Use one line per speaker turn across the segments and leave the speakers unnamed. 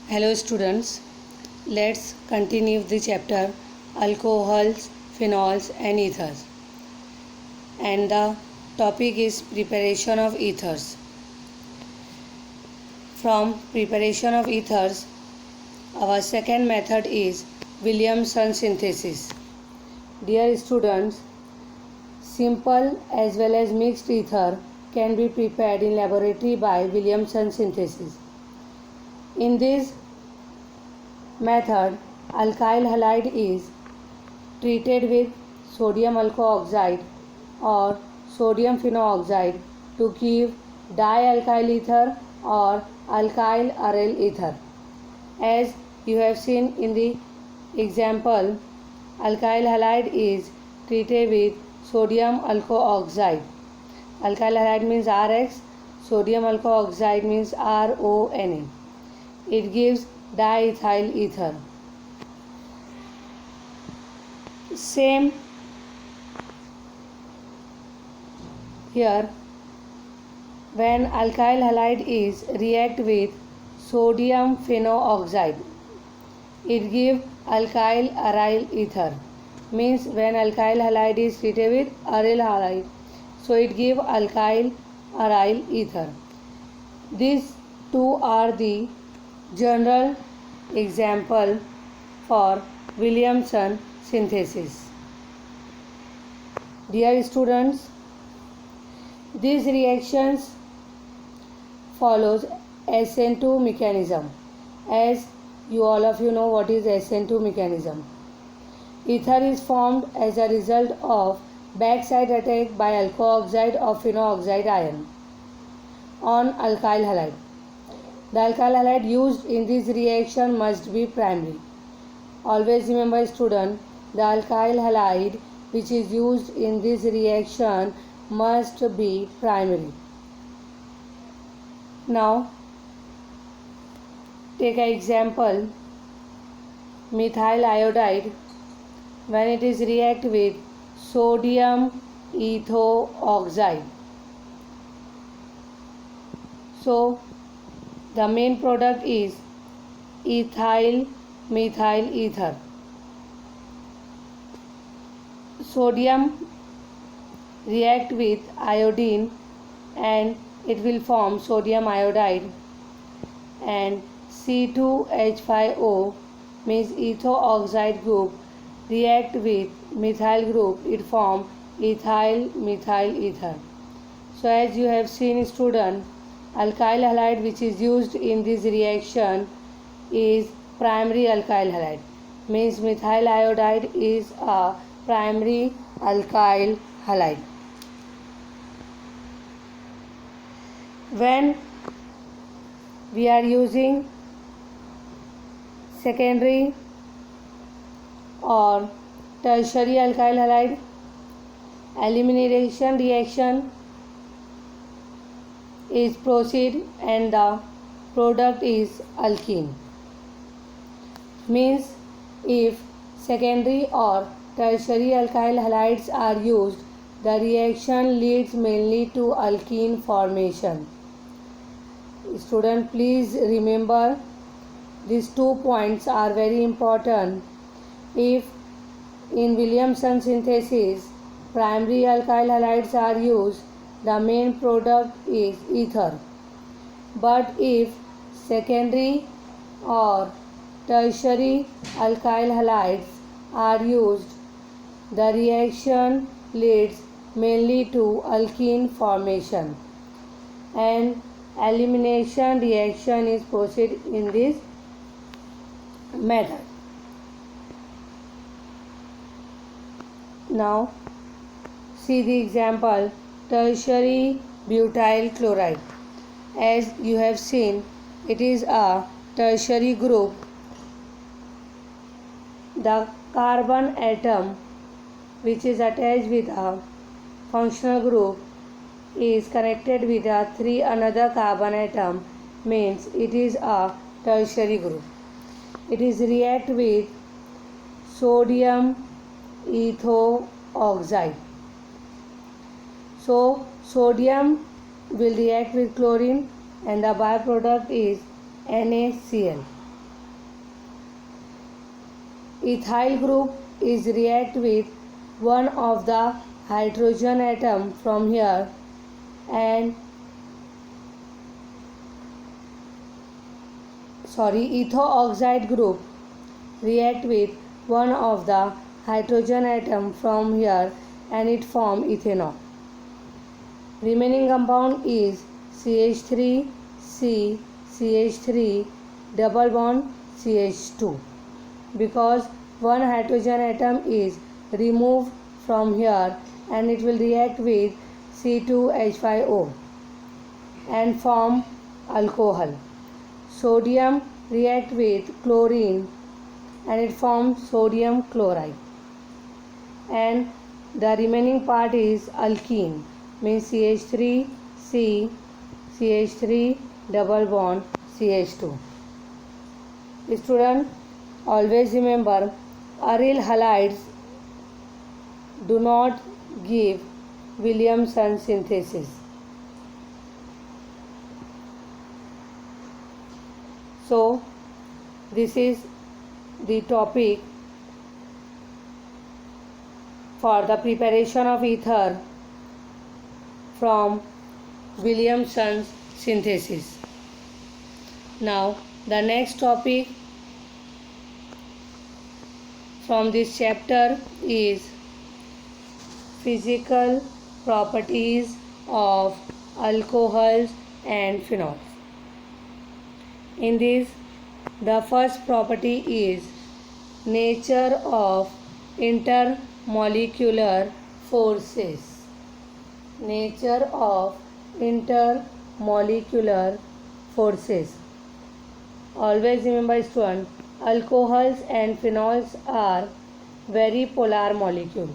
Hello students, let's continue the chapter alcohols, phenols and ethers. And the topic is preparation of ethers. From preparation of ethers, our second method is Williamson synthesis. Dear students, simple as well as mixed ether can be prepared in laboratory by Williamson synthesis. In this method, alkyl halide is treated with sodium alkoxide or sodium phenoxide to give dialkyl ether or alkyl aryl ether. As you have seen in the example, alkyl halide is treated with sodium alkoxide. Alkyl halide means Rx, sodium alkoxide means RONA. It gives diethyl ether. Same here, when alkyl halide is react with sodium phenoxide, it gives alkyl aryl ether. Means when alkyl halide is treated with aryl halide, so it gives alkyl aryl ether. These two are the general example for Williamson synthesis. Dear students, these reactions follows SN2 mechanism. As you all of you know what is SN2 mechanism. Ether is formed as a result of backside attack by alkoxide or phenoxide ion on alkyl halide. The alkyl halide used in this reaction must be primary. Always remember student, the alkyl halide which is used in this reaction must be primary. Now take an example, methyl iodide when it is react with sodium ethoxide. So the main product is ethyl methyl ether. Sodium react with iodine and it will form sodium iodide, and C2H5O means ethoxide group react with methyl group, it form ethyl methyl ether. So as you have seen student, alkyl halide which is used in this reaction is primary alkyl halide. Means methyl iodide is a primary alkyl halide. When we are using secondary or tertiary alkyl halide, elimination reaction is proceed and the product is alkene. Means if secondary or tertiary alkyl halides are used, the reaction leads mainly to alkene formation. Student, please remember these 2 points are very important. If in Williamson synthesis primary alkyl halides are used, the main product is ether. But if secondary or tertiary alkyl halides are used, the reaction leads mainly to alkene formation, and elimination reaction is proceed in this method. Now see the example, tertiary butyl chloride. As you have seen, it is a tertiary group. The carbon atom which is attached with a functional group is connected with a 3 another carbon atom, means it is a tertiary group. It is react with sodium ethoxide. So sodium will react with chlorine and the byproduct is NaCl. Ethyl group is react with one of the hydrogen atom from here and ethyl oxide group react with one of the hydrogen atom from here and it form ethanol. Remaining compound is CH3, CH3 double bond CH2 because one hydrogen atom is removed from here and it will react with C2H5O and form alcohol. Sodium react with chlorine and it forms sodium chloride. And the remaining part is alkene, means CH3, C, CH3 double bond CH2. Student, always remember aryl halides do not give Williamson synthesis. So this is the topic for the preparation of ether from Williamson's synthesis. Now the next topic from this chapter is physical properties of alcohols and phenols. In this, the first property is nature of intermolecular forces. Nature of intermolecular forces. Always remember, student, alcohols and phenols are very polar molecule,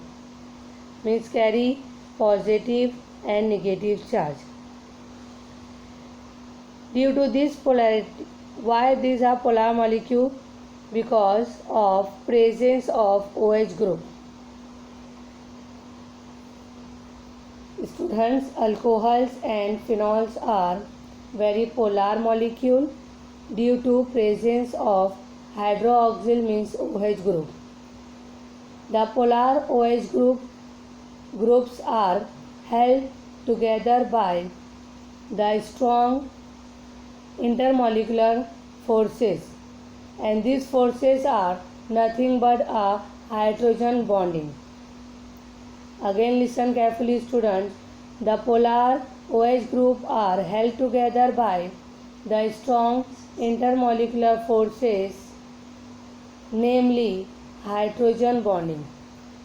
means carry positive and negative charge. Due to this polarity, why these are polar molecule? Because of presence of OH group. Students, alcohols and phenols are very polar molecule due to presence of hydroxyl means OH group. The polar OH groups are held together by the strong intermolecular forces, and these forces are nothing but a hydrogen bonding. Again listen carefully, students. The polar OH group are held together by the strong intermolecular forces, namely hydrogen bonding.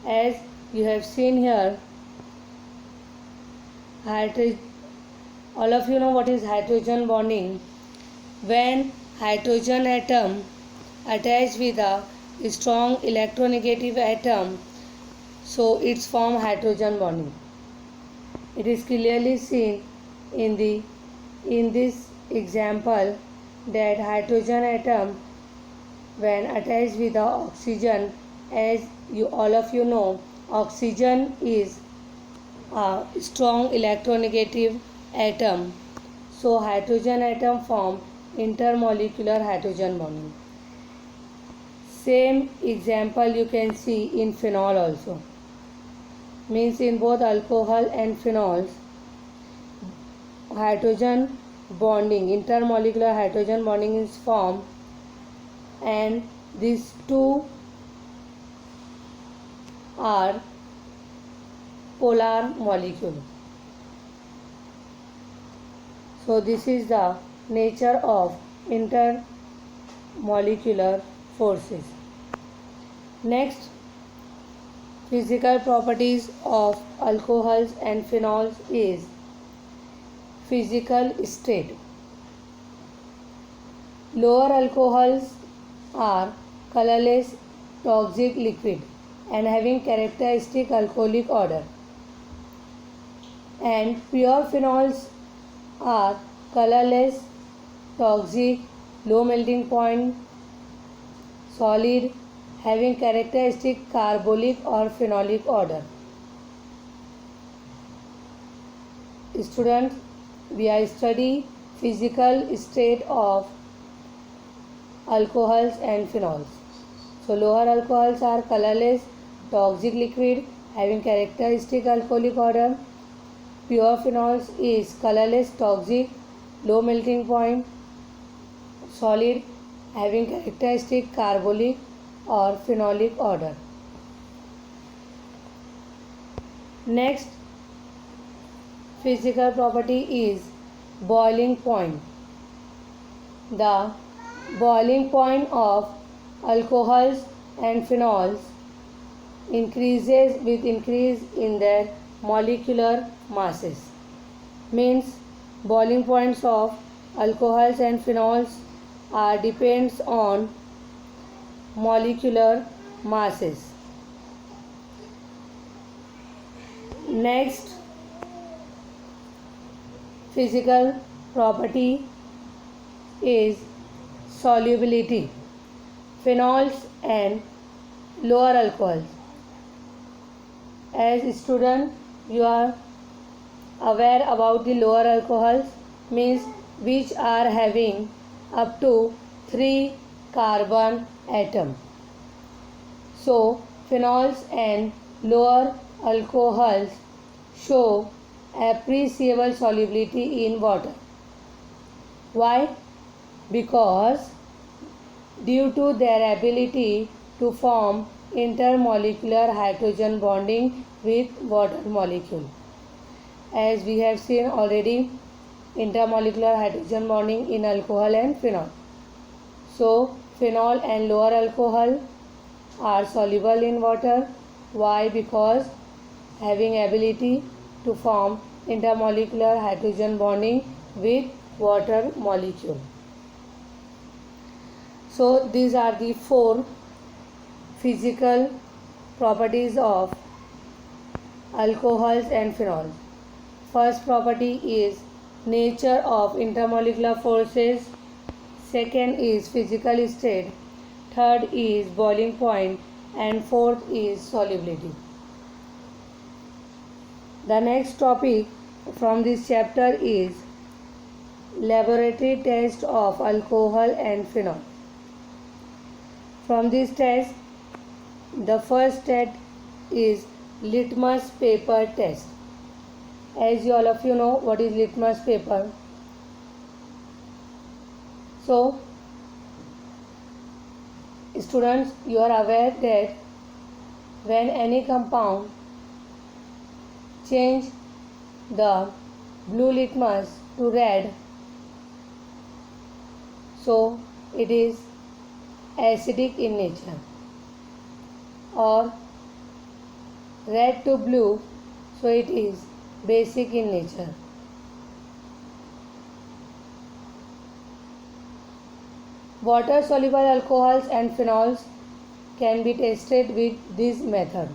As you have seen here, all of you know what is hydrogen bonding. When hydrogen atom attached with a strong electronegative atom, so it's form hydrogen bonding. It is clearly seen in this example that hydrogen atom when attached with the oxygen, as all of you know, oxygen is a strong electronegative atom, so hydrogen atom form intermolecular hydrogen bonding. Same example you can see in phenol also, means in both alcohol and phenols hydrogen bonding, intermolecular hydrogen bonding is formed, and these two are polar molecule. So this is the nature of intermolecular forces. Next, physical properties of alcohols and phenols is physical state. Lower alcohols are colorless toxic liquid and having characteristic alcoholic odor, and pure phenols are colorless, toxic, low melting point, solid, having characteristic carbolic or phenolic odor. Students, we are studying physical state of alcohols and phenols. So lower alcohols are colorless, toxic liquid having characteristic alcoholic odor. Pure phenols is colorless, toxic, low melting point, solid having characteristic carbolic or phenolic odor. Next physical property is boiling point. The boiling point of alcohols and phenols increases with increase in their molecular masses. Means boiling points of alcohols and phenols are depends on molecular masses. Next physical property is solubility. Phenols and lower alcohols. As student, you are aware about the lower alcohols, means which are having up to 3 carbon atom. So phenols and lower alcohols show appreciable solubility in water. Why? Because due to their ability to form intermolecular hydrogen bonding with water molecule. As we have seen already, intermolecular hydrogen bonding in alcohol and phenol. So phenol and lower alcohol are soluble in water. Why? Because having ability to form intermolecular hydrogen bonding with water molecule. So these are the 4 physical properties of alcohols and phenols. First property is nature of intermolecular forces. Second is physical state. Third is boiling point. And fourth is solubility. The next topic from this chapter is laboratory test of alcohol and phenol. From this test, the first test is litmus paper test. As you all of you know what is litmus paper. So students, you are aware that when any compound change the blue litmus to red, so it is acidic in nature, or red to blue, so it is basic in nature. Water soluble alcohols and phenols can be tested with this method.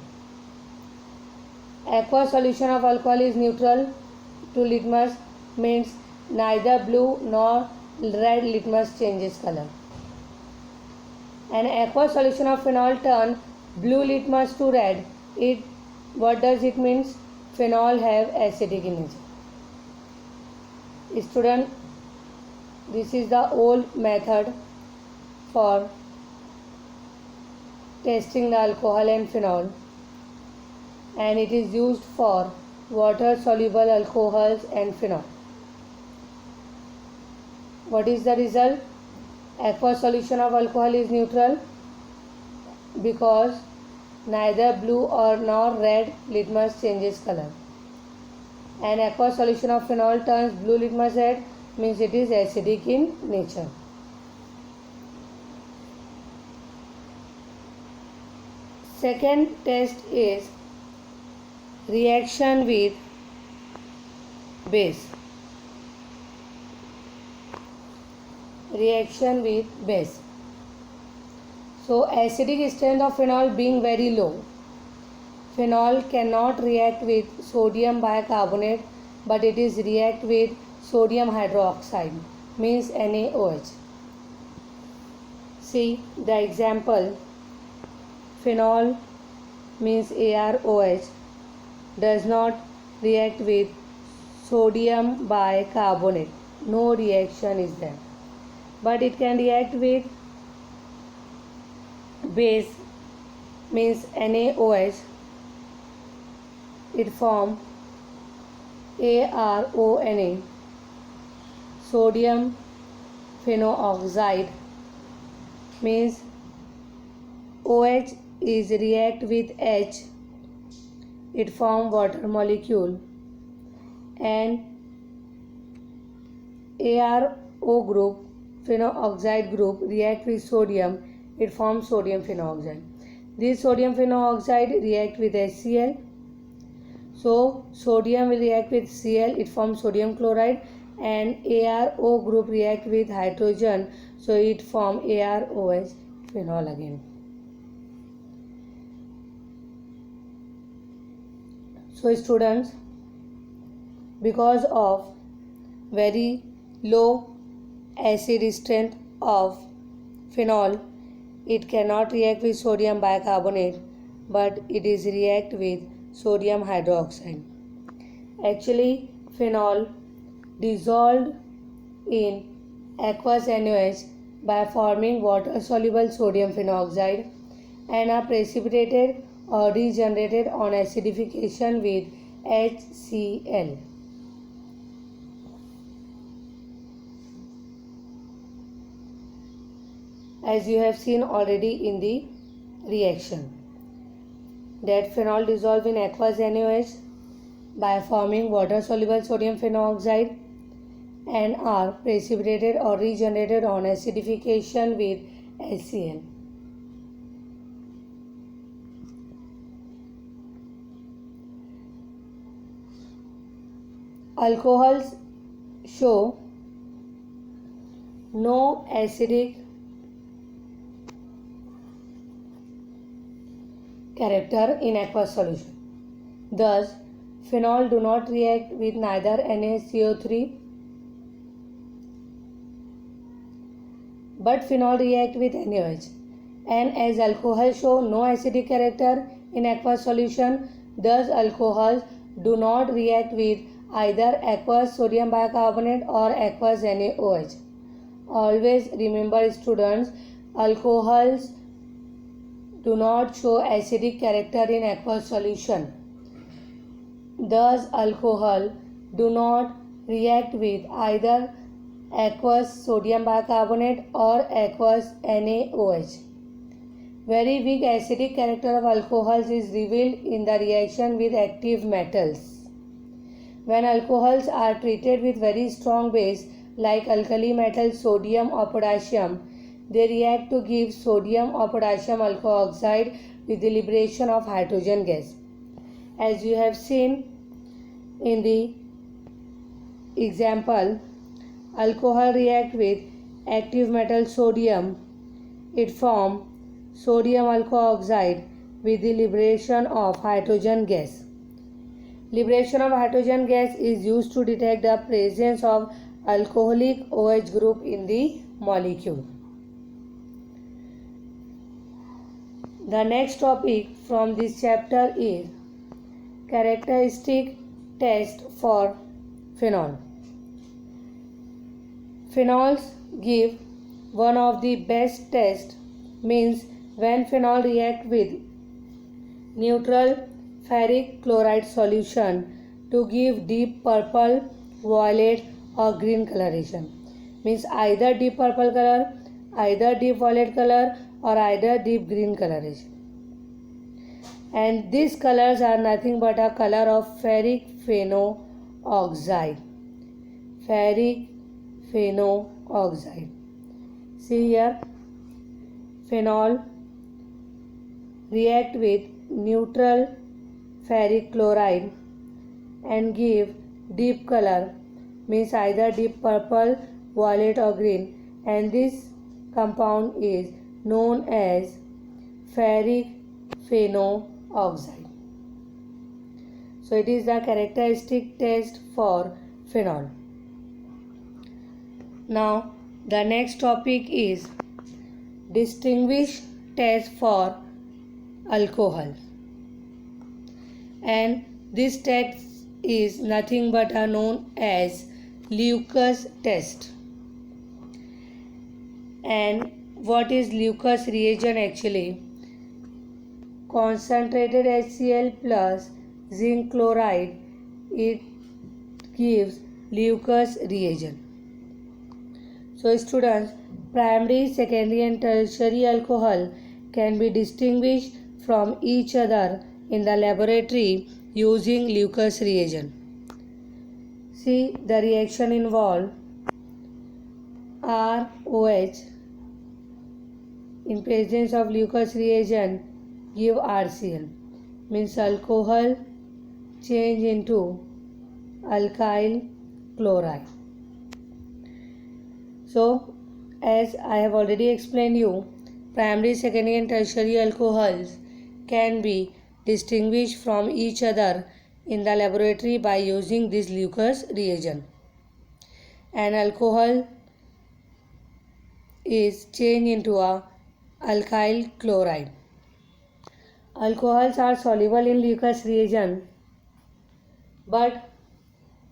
Aqueous solution of alcohol is neutral to litmus, means neither blue nor red litmus changes color. An aqueous solution of phenol turn blue litmus to red. What does it means? Phenol have acidic in nature. Student, this is the old method for testing the alcohol and phenol, and it is used for water soluble alcohols and phenol. What is the result? Aqueous solution of alcohol is neutral because neither blue nor red litmus changes color. An aqueous solution of phenol turns blue litmus red, means it is acidic in nature. Second test is reaction with base. Reaction with base. So acidic strength of phenol being very low, phenol cannot react with sodium bicarbonate, but it is react with sodium hydroxide, means NaOH. See the example. Phenol means ArOH does not react with sodium bicarbonate. No reaction is there. But it can react with base means NaOH, it form ARONA, sodium phenooxide means OH is react with H, it form water molecule, and ARO group, phenooxide group, react with sodium, it forms sodium phenooxide. This sodium phenooxide react with HCl. So sodium will react with Cl, it forms sodium chloride, and ARO group react with hydrogen, so it form AROH phenol again. So students, because of very low acid strength of phenol, it cannot react with sodium bicarbonate, but it is react with sodium hydroxide. Actually, phenol dissolved in aqueous NaOH by forming water soluble sodium phenooxide and are precipitated or regenerated on acidification with HCl. As you have seen already in the reaction, that phenol dissolve in aqueous NaOH by forming water soluble sodium phenooxide and are precipitated or regenerated on acidification with HCl. Alcohols show no acidic character in aqueous solution. Thus, phenol do not react with neither NaCO3, but phenol react with NaOH. And as alcohols show no acidic character in aqueous solution, thus alcohols do not react with either aqueous sodium bicarbonate or aqueous NaOH. Always remember students, alcohols do not show acidic character in aqueous solution. Thus, alcohol do not react with either aqueous sodium bicarbonate or aqueous NaOH. Very weak acidic character of alcohols is revealed in the reaction with active metals. When alcohols are treated with very strong base like alkali metal sodium or potassium, they react to give sodium or potassium alkoxide with the liberation of hydrogen gas. As you have seen in the example, alcohol react with active metal sodium, it form sodium alkoxide with the liberation of hydrogen gas. Liberation of hydrogen gas is used to detect the presence of alcoholic OH group in the molecule. The next topic from this chapter is characteristic test for phenol. Phenols give one of the best tests, means when phenol react with neutral ferric chloride solution to give deep purple, violet or green coloration. Means either deep purple color, either deep violet color or either deep green coloration. And these colors are nothing but a color of ferric phenooxide. Ferric phenooxide. See here, phenol react with neutral ferric chloride and give deep color, means either deep purple, violet or green, and this compound is known as ferric phenooxide. So it is the characteristic test for phenol. Now the next topic is distinguish test for alcohol, and this test is nothing but known as Lucas test, and what is Lucas reagent actually? Concentrated HCl plus zinc chloride, it gives Lucas reagent. So students, primary, secondary and tertiary alcohol can be distinguished from each other in the laboratory using Lucas reagent. See the reaction involved. ROH in presence of Lucas reagent give RCl, means alcohol change into alkyl chloride. So as I have already explained you, primary, secondary and tertiary alcohols can be distinguished from each other in the laboratory by using this Lucas reagent. An alcohol is changed into a alkyl chloride. Alcohols are soluble in Lucas reagent, but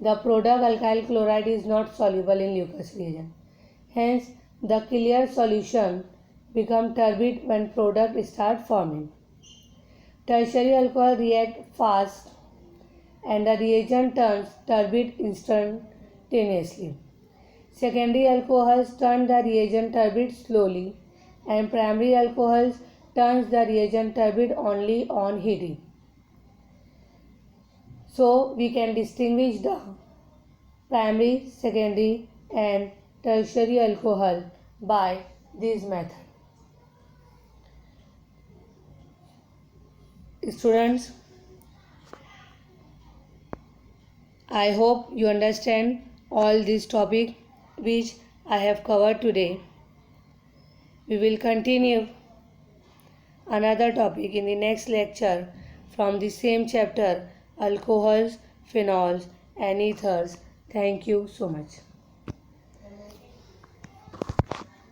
the product alkyl chloride is not soluble in Lucas reagent. Hence, the clear solution becomes turbid when product start forming. Tertiary alcohol react fast and the reagent turns turbid instantaneously. Secondary alcohols turn the reagent turbid slowly, and primary alcohols turns the reagent turbid only on heating. So we can distinguish the primary, secondary and tertiary alcohol by this method. Students, I hope you understand all this topic which I have covered today. We will continue another topic in the next lecture from the same chapter, alcohols, phenols and ethers. Thank you so much.